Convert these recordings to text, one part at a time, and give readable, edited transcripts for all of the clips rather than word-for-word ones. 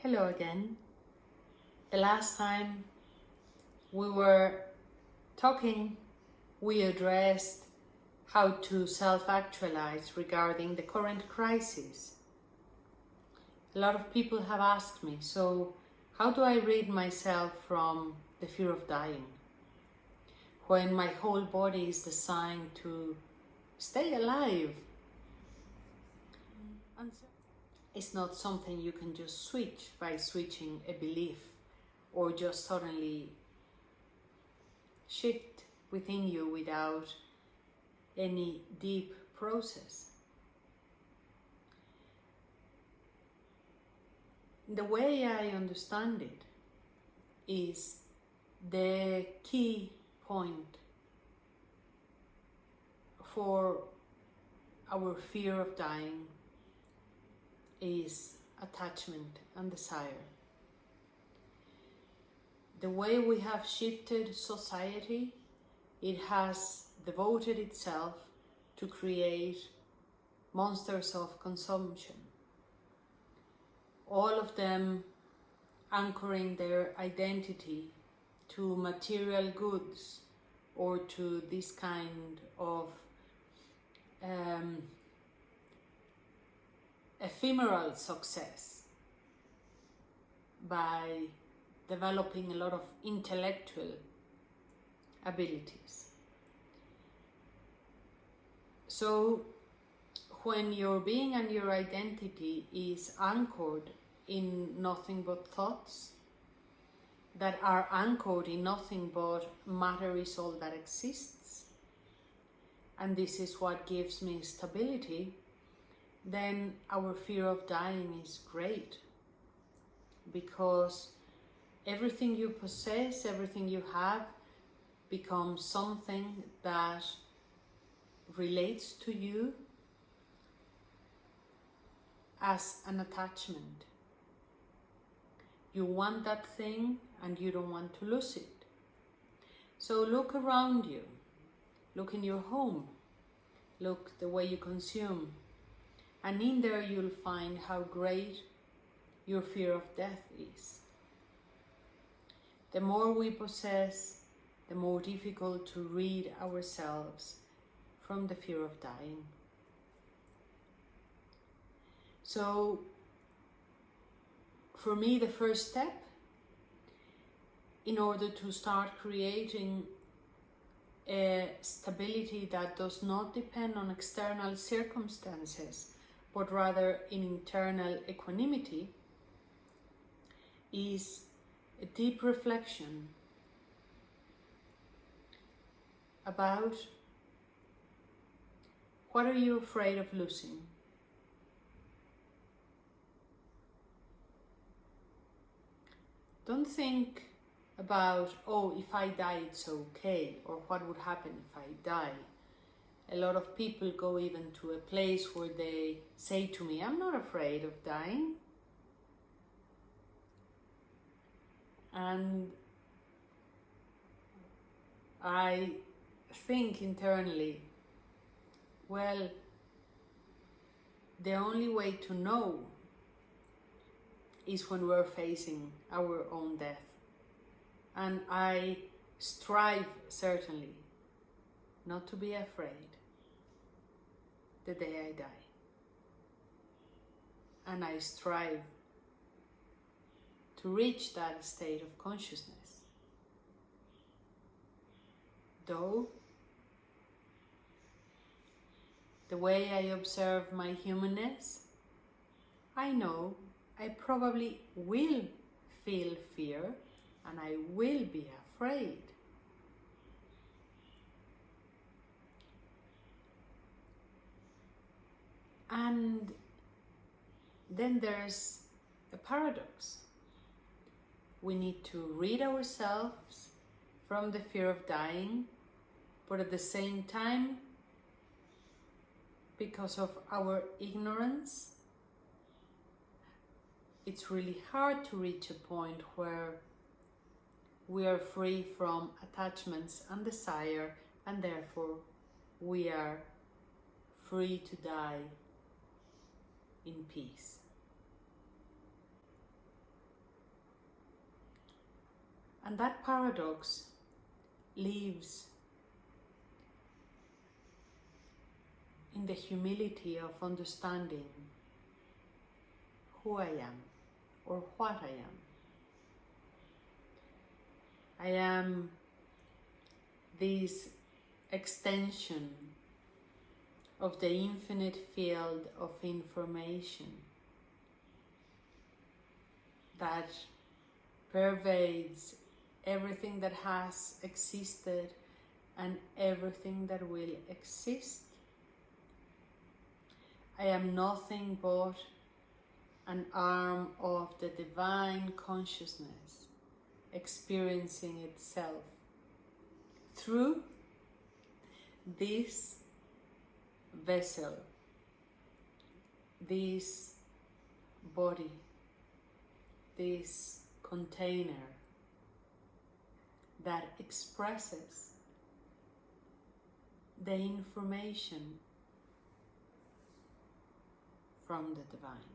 Hello again. The last time we were talking, we addressed how to self-actualize regarding the current crisis. A lot of people have asked me, so how do I rid myself from the fear of dying when my whole body is designed to stay alive? It's not something you can just switch by switching a belief or just suddenly shift within you without any deep process. The way I understand it is the key point for our fear of dying is attachment and desire. The way we have shifted society, it has devoted itself to create monsters of consumption. All of them anchoring their identity to material goods or to this kind of ephemeral success by developing a lot of intellectual abilities. So when your being and your identity is anchored in nothing but thoughts that are anchored in nothing but matter is all that exists, and this is what gives me stability, then our fear of dying is great, because everything you possess, everything you have becomes something that relates to you as an attachment. You want that thing and you don't want to lose it. So look around you, look in your home, look the way you consume, and in there you'll find how great your fear of death is. The more we possess, the more difficult to rid ourselves from the fear of dying. So, for me, the first step in order to start creating a stability that does not depend on external circumstances, but rather in internal equanimity, is a deep reflection about what are you afraid of losing? Don't think about, oh, if I die it's okay, or what would happen if I die. A lot of people go even to a place where they say to me, I'm not afraid of dying. And I think internally, well, the only way to know is when we're facing our own death. And I strive, certainly, not to be afraid the day I die. And I strive to reach that state of consciousness. Though, the way I observe my humanness, I know I probably will feel fear and I will be afraid. And then there's a paradox. We need to rid ourselves from the fear of dying, but at the same time, because of our ignorance, it's really hard to reach a point where we are free from attachments and desire, and therefore we are free to die in peace. And that paradox lives in the humility of understanding who I am or what I am. I am this extension of the infinite field of information that pervades everything that has existed and everything that will exist. I am nothing but an arm of the divine consciousness experiencing itself through this vessel, this body, this container that expresses the information from the divine.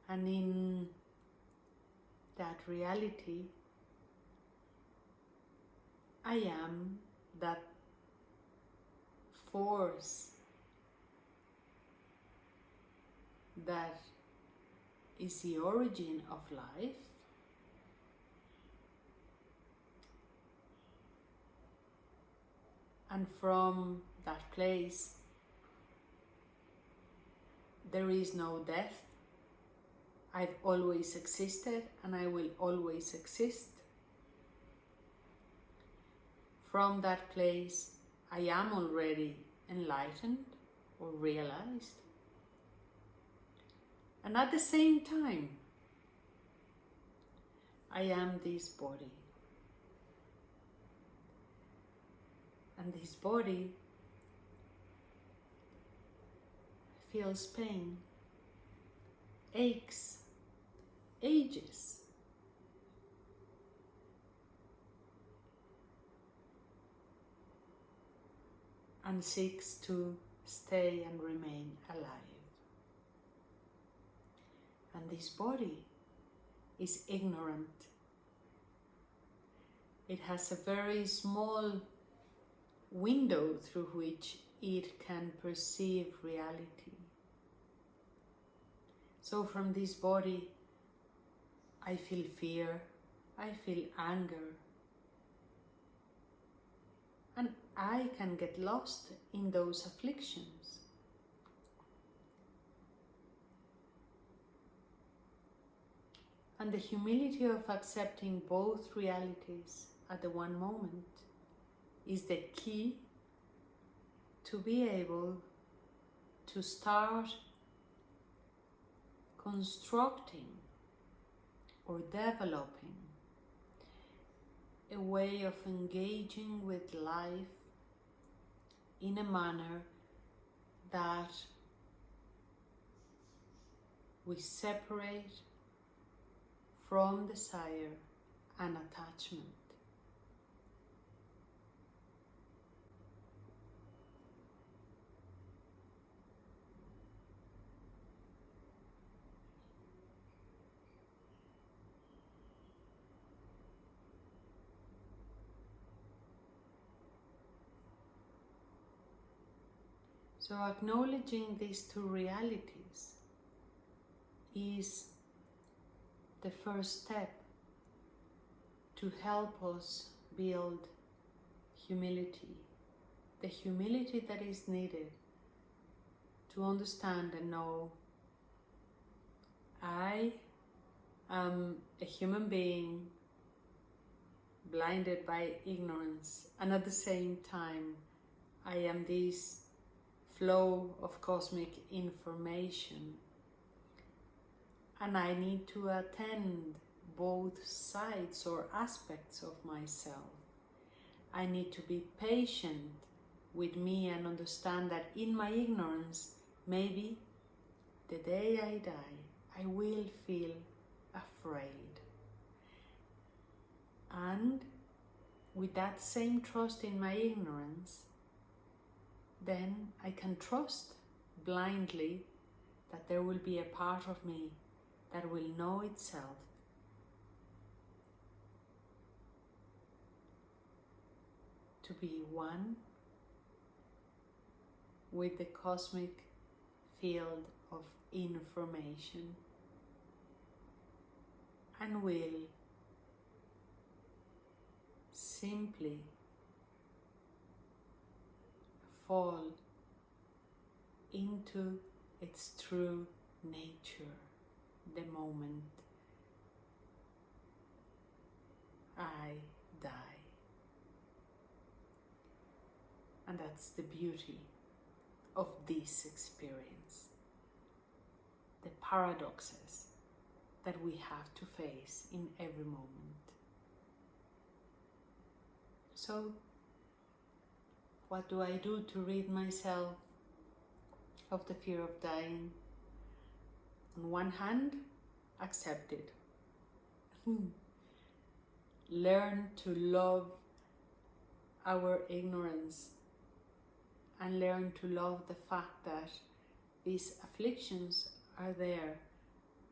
And in that reality, I am that force that is the origin of life, and from that place there is no death. I've always existed and I will always exist. From that place I am already enlightened or realized. And at the same time, I am this body. And this body feels pain, aches, ages. And seeks to stay and remain alive. And this body is ignorant. It has a very small window through which it can perceive reality. So from this body, I feel fear, I feel anger, and I can get lost in those afflictions. And the humility of accepting both realities at the one moment is the key to be able to start constructing or developing a way of engaging with life in a manner that we separate from desire and attachment. So acknowledging these two realities is the first step to help us build humility, the humility that is needed to understand and know I am a human being blinded by ignorance, and at the same time I am this flow of cosmic information, and I need to attend both sides or aspects of myself. I need to be patient with me and understand that in my ignorance, maybe the day I die, I will feel afraid. And with that same trust in my ignorance, then I can trust blindly that there will be a part of me that will know itself to be one with the cosmic field of information, and will simply fall into its true nature the moment I die. And that's the beauty of this experience, the paradoxes that we have to face in every moment. So, what do I do to rid myself of the fear of dying? On one hand, accept it. Learn to love our ignorance and learn to love the fact that these afflictions are there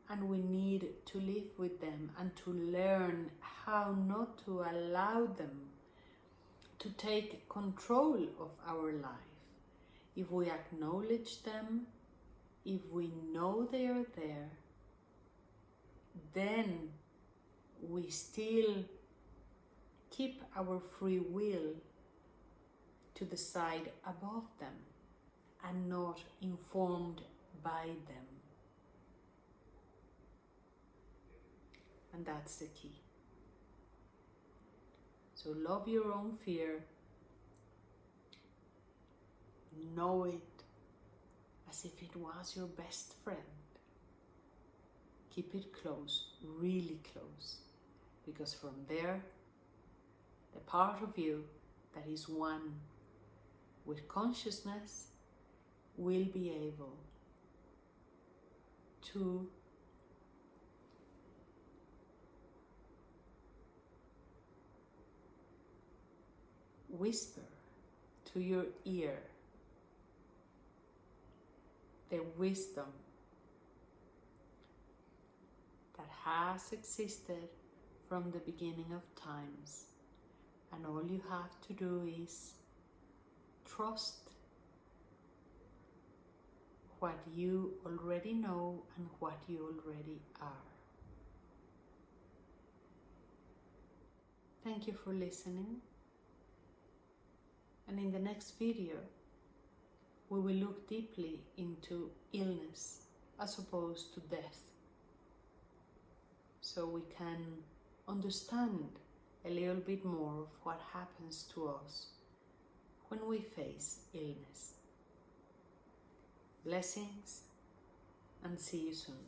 and we need to live with them and to learn how not to allow them to take control of our life. If we acknowledge them, if we know they are there, then we still keep our free will to decide above them and not informed by them. And that's the key. So love your own fear, know it as if it was your best friend. Keep it close, really close, because from there, the part of you that is one with consciousness will be able to whisper to your ear the wisdom that has existed from the beginning of times, and all you have to do is trust what you already know and what you already are. Thank you for listening, and in the next video we will look deeply into illness as opposed to death, so we can understand a little bit more of what happens to us when we face illness. Blessings, and see you soon.